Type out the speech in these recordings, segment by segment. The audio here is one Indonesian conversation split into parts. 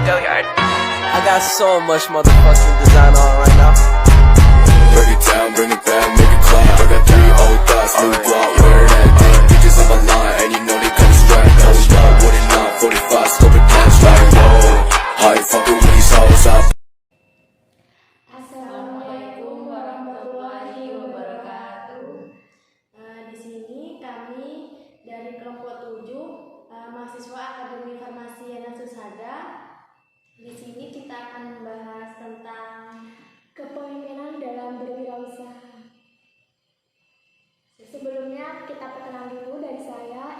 I got so much motherfucking design on right now. Break it down, bring it back, make it clap. I got 3 old thoughts, new block, where that day. Bitches on my line, and you know they come straight. Hold up, what it not, 45, scope it cash like whoa. How you fucking with these hoes up? Assalamualaikum warahmatullahi wabarakatuh. Di sini kami dari kelompok 7 mahasiswa Akademi Farmasi Yana Susada. Di sini kita akan membahas tentang kepemimpinan dalam berwirausaha. Sebelumnya kita perkenalan dulu dari saya.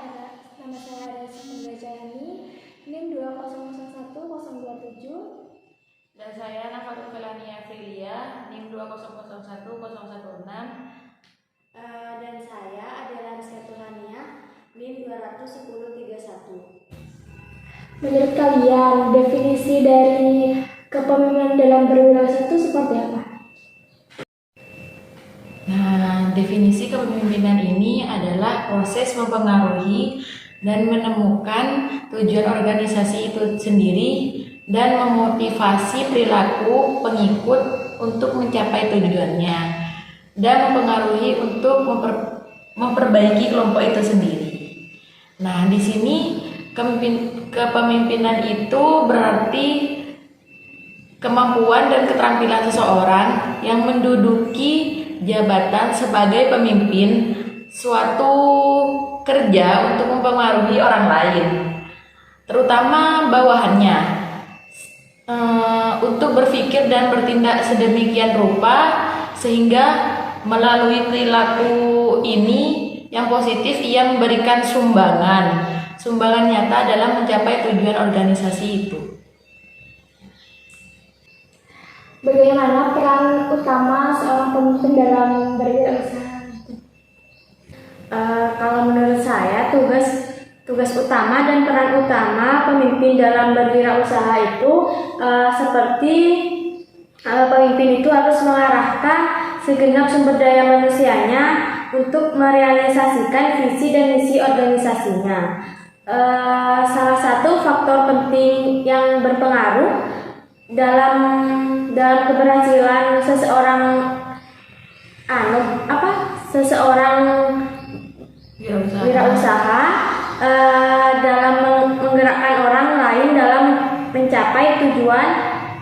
Nama saya Adalia Jayani, NIM 2001027. Dan saya Nafatul Felania Frilia, NIM 2001016. Dan saya Adela Rizka Tuhania, NIM 21031. Menurut kalian, definisi dari kepemimpinan dalam berwirausaha itu seperti apa? Nah, definisi kepemimpinan ini adalah proses mempengaruhi dan menemukan tujuan organisasi itu sendiri dan memotivasi perilaku pengikut untuk mencapai tujuannya dan mempengaruhi untuk memperbaiki kelompok itu sendiri. Nah, di sini kepemimpinan itu berarti kemampuan dan keterampilan seseorang yang menduduki jabatan sebagai pemimpin suatu kerja untuk mempengaruhi orang lain, terutama bawahannya, untuk berpikir dan bertindak sedemikian rupa sehingga melalui perilaku ini yang positif ia memberikan sumbangan nyata dalam mencapai tujuan organisasi itu. Bagaimana peran utama seorang pemimpin dalam berwirausaha? Kalau menurut saya, tugas utama dan peran utama pemimpin dalam berwirausaha itu seperti pemimpin itu harus mengarahkan segenap sumber daya manusianya untuk merealisasikan visi dan misi organisasinya. Salah satu faktor penting yang berpengaruh dalam keberhasilan seseorang wirausaha dalam menggerakkan orang lain dalam mencapai tujuan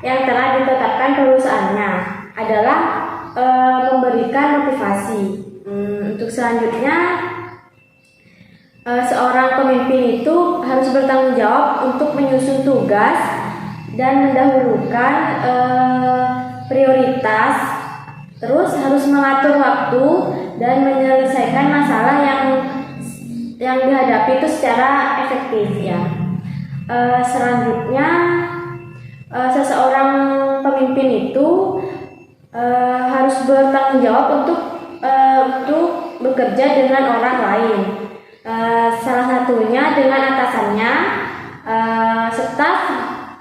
yang telah ditetapkan perusahaannya adalah memberikan motivasi. Untuk selanjutnya, seorang pemimpin itu harus bertanggung jawab untuk menyusun tugas dan mendahulukan prioritas, terus harus mengatur waktu dan menyelesaikan masalah yang dihadapi itu secara efektif ya. Selanjutnya, seseorang pemimpin itu harus bertanggung jawab untuk bekerja dengan orang lain, salah satunya dengan atasannya, staf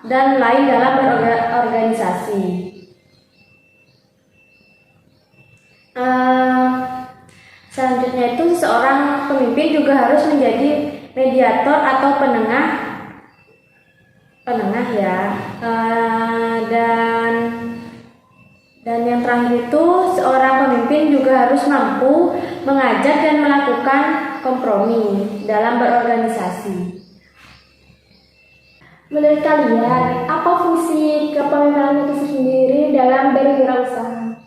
dan lain dalam berorganisasi. Selanjutnya itu seorang pemimpin juga harus menjadi mediator atau penengah ya. Dan yang terakhir itu seorang pemimpin juga harus mampu mengajak dan melakukan kompromi dalam berorganisasi. Menurut kalian, apa fungsi kepemimpinan itu sendiri dalam berwirausaha?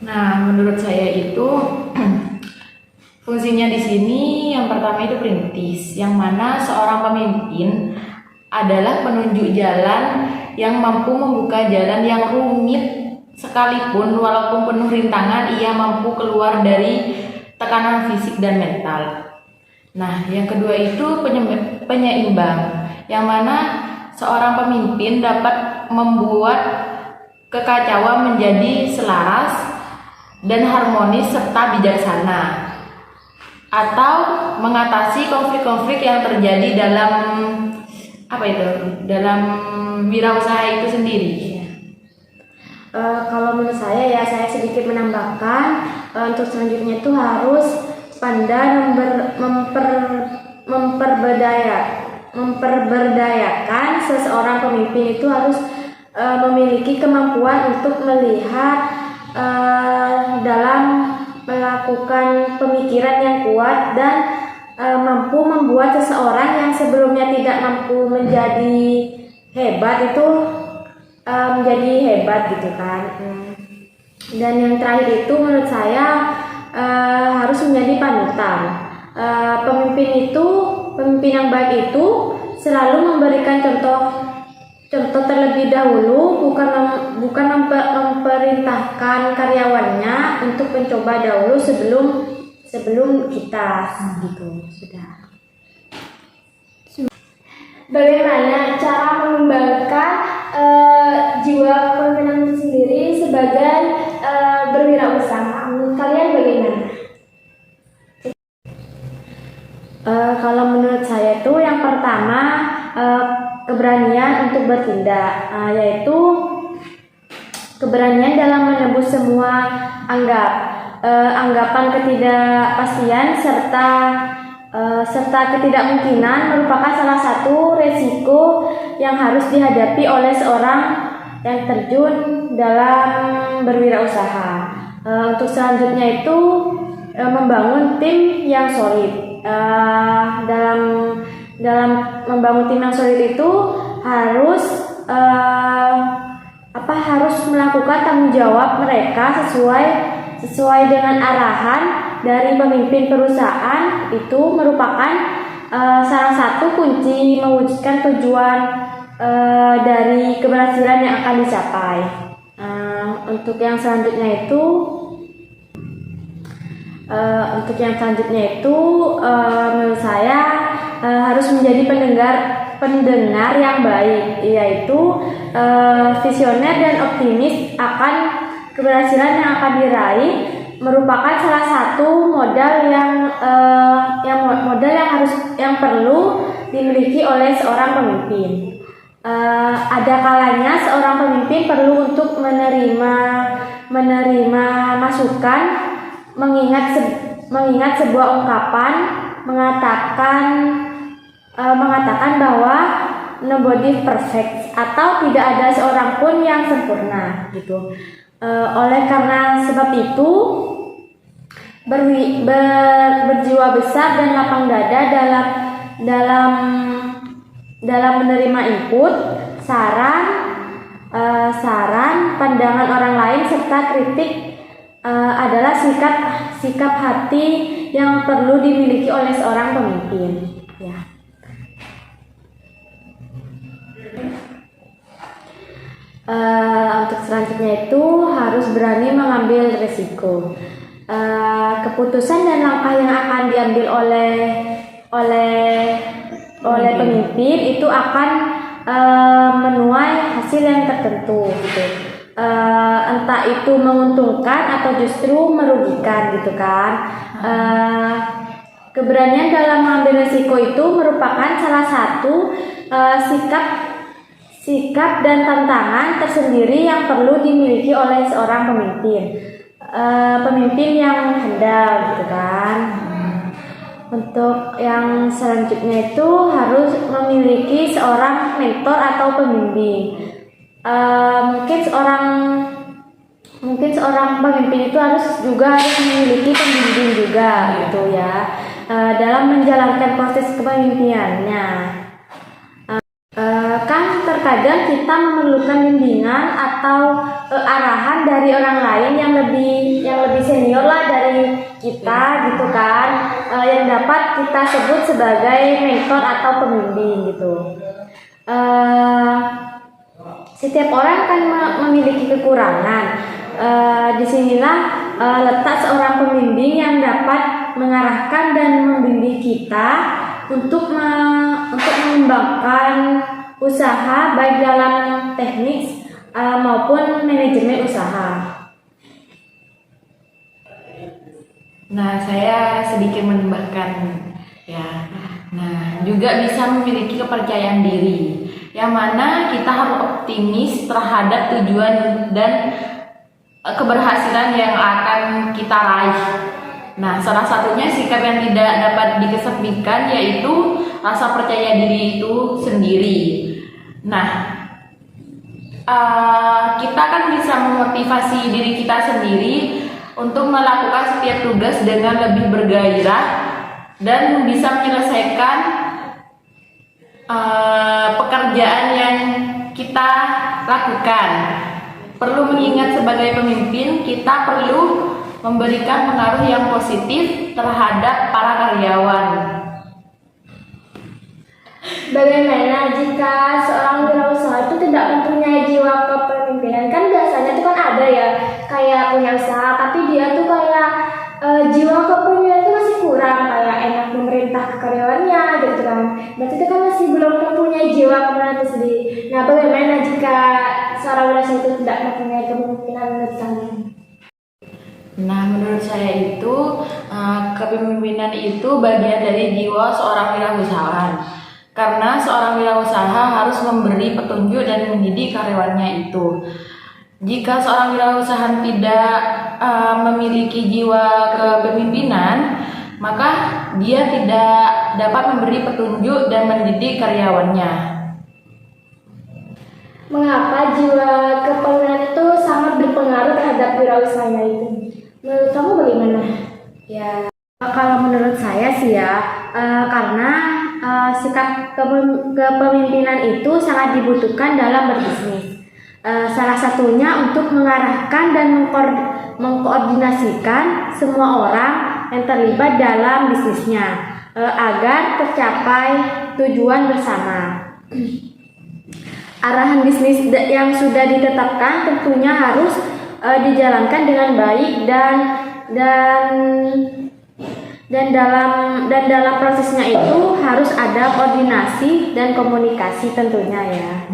Nah, menurut saya itu fungsinya di sini yang pertama itu perintis, yang mana seorang pemimpin adalah penunjuk jalan yang mampu membuka jalan yang rumit sekalipun walaupun penuh rintangan, ia mampu keluar dari tekanan fisik dan mental. Nah, yang kedua itu penyeimbang, yang mana seorang pemimpin dapat membuat kekacauan menjadi selaras dan harmonis serta bijaksana, atau mengatasi konflik-konflik yang terjadi dalam wirausaha itu sendiri. Kalau menurut saya sedikit menambahkan, untuk selanjutnya itu harus pandai memperberdayakan seseorang pemimpin itu harus memiliki kemampuan untuk melihat dalam melakukan pemikiran yang kuat dan mampu membuat seseorang yang sebelumnya tidak mampu menjadi hebat itu menjadi hebat gitu kan. Dan yang terakhir itu menurut saya harus menjadi panutan. Pemimpin yang baik itu selalu memberikan contoh terlebih dahulu, bukan memerintahkan karyawannya untuk mencoba dahulu sebelum kita gitu. Sudah. Bagaimana cara mengembangkan jiwa kepemimpinan itu sendiri sebagai berwirausaha? Menurut kalian bagaimana? Kalau menurut saya itu yang pertama keberanian untuk bertindak, yaitu keberanian dalam menembus semua anggapan ketidakpastian serta ketidakmungkinan merupakan salah satu resiko yang harus dihadapi oleh seorang yang terjun dalam berwirausaha. Untuk selanjutnya itu membangun tim yang solid. Dalam membangun tim yang solid itu harus melakukan tanggung jawab mereka sesuai dengan arahan dari pemimpin perusahaan. Itu merupakan salah satu kunci mewujudkan tujuan dari keberhasilan yang akan dicapai. Untuk yang selanjutnya itu menurut saya harus menjadi pendengar yang baik, yaitu visioner dan optimis akan keberhasilan yang akan diraih, merupakan salah satu modal yang perlu dimiliki oleh seorang pemimpin. Ada kalanya seorang pemimpin perlu untuk menerima masukan, mengingat sebuah ungkapan mengatakan bahwa nobody perfect, atau tidak ada seorang pun yang sempurna gitu. Oleh karena sebab itu berjiwa besar dan lapang dada dalam menerima input, saran, pandangan orang lain serta kritik adalah sikap hati yang perlu dimiliki oleh seorang pemimpin. Ya. Untuk selanjutnya itu harus berani mengambil risiko. Keputusan dan langkah yang akan diambil oleh pemimpin itu akan menuai hasil yang tertentu gitu. Entah itu menguntungkan atau justru merugikan gitu kan. Keberanian dalam mengambil risiko itu merupakan salah satu sikap dan tantangan tersendiri yang perlu dimiliki oleh seorang pemimpin yang handal gitu kan. Untuk yang selanjutnya itu harus memiliki seorang mentor atau pembimbing. Mungkin seorang pemimpin itu harus memiliki pembimbing juga gitu ya, dalam menjalankan proses kepemimpinannya. Kan terkadang kita memerlukan bimbingan atau arahan dari orang lain yang lebih senior lah dari kita gitu kan, yang dapat kita sebut sebagai mentor atau pembimbing gitu. Setiap orang kan memiliki kekurangan. Disinilah letak seorang pembimbing yang dapat mengarahkan dan membimbing kita untuk mengembangkan usaha baik dalam teknik maupun manajemen usaha. Nah, saya sedikit menambahkan ya. Nah, juga bisa memiliki kepercayaan diri, yang mana kita harus optimis terhadap tujuan dan keberhasilan yang akan kita raih. Nah, salah satunya sikap yang tidak dapat dikesampingkan yaitu rasa percaya diri itu sendiri. Nah, kita kan bisa memotivasi diri kita sendiri untuk melakukan setiap tugas dengan lebih bergairah dan bisa menyelesaikan pekerjaan yang kita lakukan. Perlu mengingat sebagai pemimpin, kita perlu memberikan pengaruh yang positif terhadap para karyawan. Bagaimana jika seorang wirausaha itu tidak mempunyai jiwa kepemimpinan? Kan biasanya itu kan ada ya, kayak punya usaha tapi dia tuh kayak jiwa kepemimpinan itu masih kurang, kayak enak memerintah ke karyawannya gitu kan. Berarti itu kan masih belum mempunyai jiwa kepemimpinan itu sendiri. Nah, bagaimana jika seorang wirausaha itu tidak mempunyai kepemimpinan menurut kalian? Nah, menurut saya itu kepemimpinan itu bagian dari jiwa seorang wirausahawan. Karena seorang wirausaha harus memberi petunjuk dan mendidik karyawannya itu. Jika seorang wirausaha tidak memiliki jiwa kepemimpinan, maka dia tidak dapat memberi petunjuk dan mendidik karyawannya. Mengapa jiwa kepemimpinan itu sangat berpengaruh terhadap wirausahanya itu? Menurut kamu bagaimana? Ya, kalau menurut saya sih ya, karena sikap kepemimpinan itu sangat dibutuhkan dalam berbisnis. Salah satunya untuk mengarahkan dan mengkoordinasikan semua orang yang terlibat dalam bisnisnya agar tercapai tujuan bersama. Arahan bisnis yang sudah ditetapkan tentunya harus dijalankan dengan baik dan dalam prosesnya itu harus ada koordinasi dan komunikasi tentunya ya.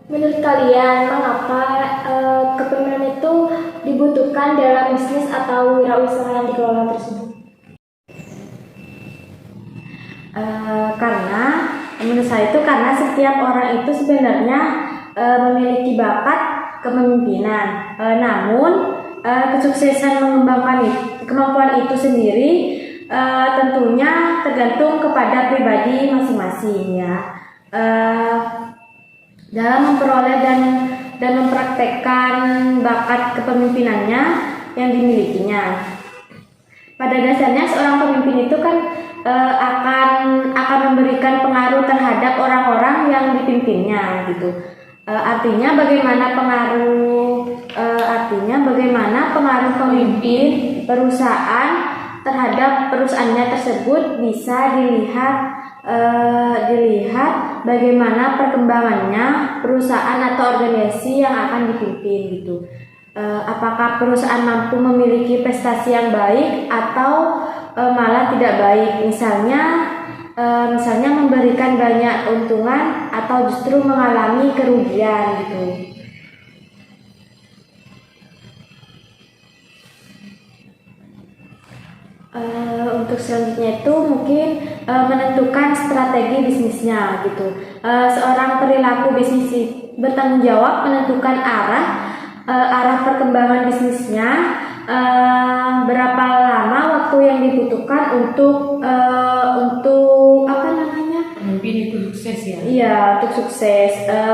Menurut kalian, mengapa kepemimpinan itu dibutuhkan dalam bisnis atau wirausaha yang dikelola tersebut? Karena menurut saya itu karena setiap orang itu sebenarnya memiliki bakat kepemimpinan. Namun kesuksesan mengembangkan kemampuan itu sendiri tentunya tergantung kepada pribadi masing-masing ya. Dalam memperoleh dan mempraktekkan bakat kepemimpinannya yang dimilikinya. Pada dasarnya seorang pemimpin itu kan akan memberikan pengaruh terhadap orang-orang yang dipimpinnya gitu. Artinya bagaimana pengaruh pemimpin perusahaan terhadap perusahaannya tersebut bisa dilihat bagaimana perkembangannya perusahaan atau organisasi yang akan dipimpin gitu. Apakah perusahaan mampu memiliki prestasi yang baik atau malah tidak baik, misalnya memberikan banyak keuntungan atau justru mengalami kerugian gitu. Untuk selanjutnya itu mungkin menentukan strategi bisnisnya gitu. Seorang perilaku bisnis bertanggung jawab menentukan arah perkembangan bisnisnya, berapa lama waktu yang dibutuhkan untuk Pemimpin itu sukses ya? Iya, untuk sukses,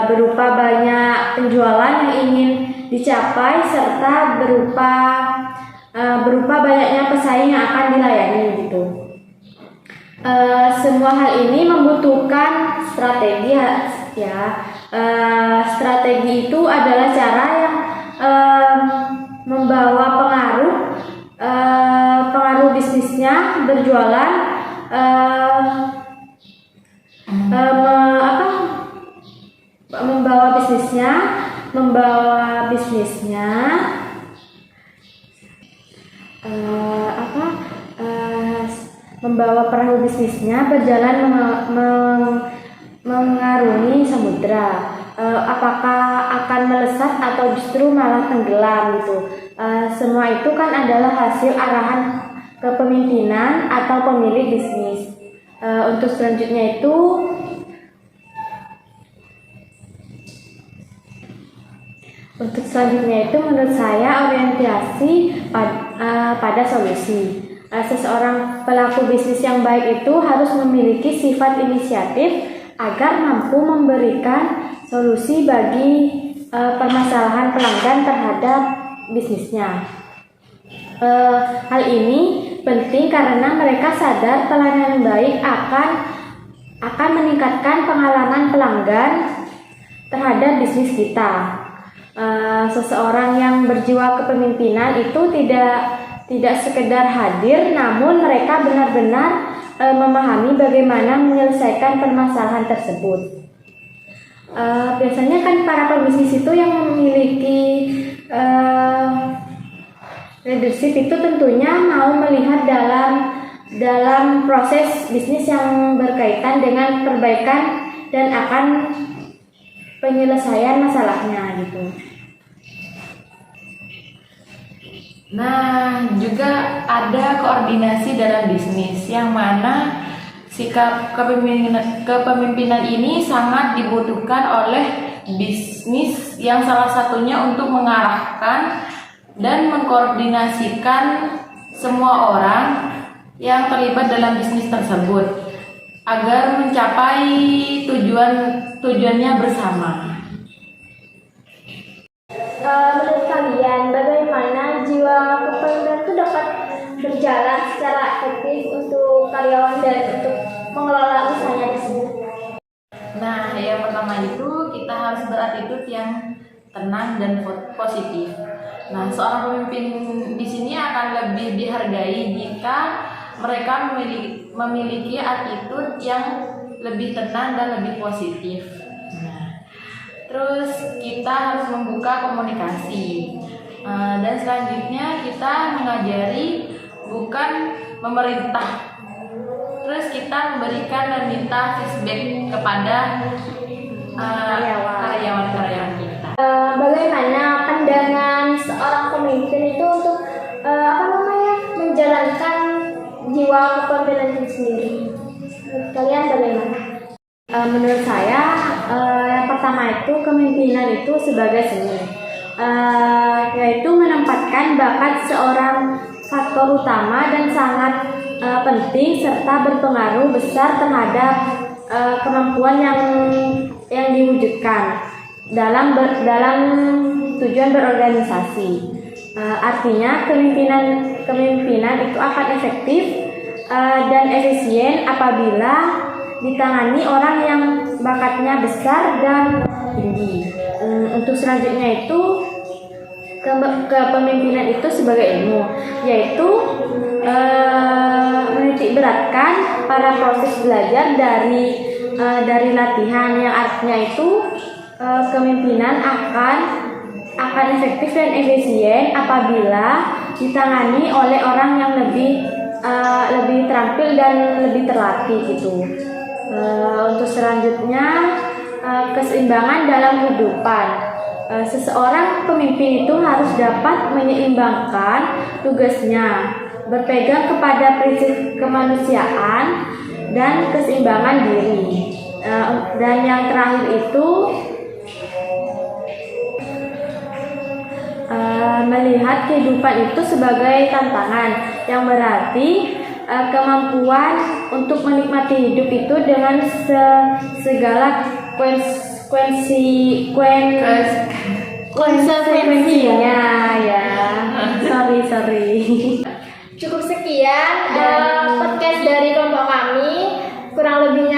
berupa banyak penjualan yang ingin dicapai serta berupa banyaknya pesaing yang akan dilayani gitu. Semua hal ini membutuhkan strategi ya. Strategi itu adalah cara yang membawa pengaruh bisnisnya berjualan, membawa bisnisnya membawa perahu bisnisnya berjalan mengarungi samudra. Apakah akan melesat atau justru malah tenggelam gitu. Semua itu kan adalah hasil arahan kepemimpinan atau pemilik bisnis. Untuk selanjutnya itu menurut saya orientasi pada solusi. Seseorang pelaku bisnis yang baik itu harus memiliki sifat inisiatif agar mampu memberikan solusi bagi permasalahan pelanggan terhadap bisnisnya. Hal ini penting karena mereka sadar pelayanan yang baik akan meningkatkan pengalaman pelanggan terhadap bisnis kita. Seseorang yang berjiwa kepemimpinan itu tidak sekedar hadir, namun mereka benar-benar memahami bagaimana menyelesaikan permasalahan tersebut. Biasanya kan para pebisnis itu yang memiliki leadership itu tentunya mau melihat dalam proses bisnis yang berkaitan dengan perbaikan dan akan penyelesaian masalahnya gitu. Nah, juga ada koordinasi dalam bisnis yang mana sikap kepemimpinan ini sangat dibutuhkan oleh bisnis yang salah satunya untuk mengarahkan dan mengkoordinasikan semua orang yang terlibat dalam bisnis tersebut agar mencapai tujuannya bersama. Menurut kalian, bagaimana jiwa kepemimpinan itu dapat berjalan secara efektif untuk karyawan dan untuk mengelola usahanya tersebut? Nah, yang pertama itu kita harus berattitude yang tenang dan positif. Nah, seorang pemimpin di sini akan lebih dihargai jika mereka memiliki attitude yang lebih tenang dan lebih positif. Terus kita harus membuka komunikasi, dan selanjutnya kita mengajari bukan memerintah. Terus kita memberikan dan minta feedback kepada karyawan-karyawan kita. Bagaimana pandangan seorang pemimpin itu untuk menjalankan jiwa kepemimpinan itu sendiri? Menurut kalian bagaimana? Menurut saya, yang pertama itu kepemimpinan itu sebagai seni, yaitu menempatkan bakat seorang faktor utama dan sangat penting serta berpengaruh besar terhadap kemampuan yang diwujudkan dalam tujuan berorganisasi. Artinya kepemimpinan itu akan efektif dan efisien apabila ditangani orang yang bakatnya besar dan tinggi. Untuk selanjutnya itu kepemimpinan itu sebagai ilmu, yaitu menitik beratkan para proses belajar dari latihan yang artinya itu kepemimpinan akan efektif dan efisien apabila ditangani oleh orang yang lebih terampil dan lebih terlatih gitu. Untuk selanjutnya keseimbangan dalam kehidupan. Seseorang pemimpin itu harus dapat menyeimbangkan tugasnya, berpegang kepada prinsip kemanusiaan dan keseimbangan diri. Dan yang terakhir itu melihat kehidupan itu sebagai tantangan, yang berarti kemampuan untuk menikmati hidup itu dengan segala konsekuensinya ya. Sorry. Cukup sekian podcast dari kelompok kami. Kurang lebihnya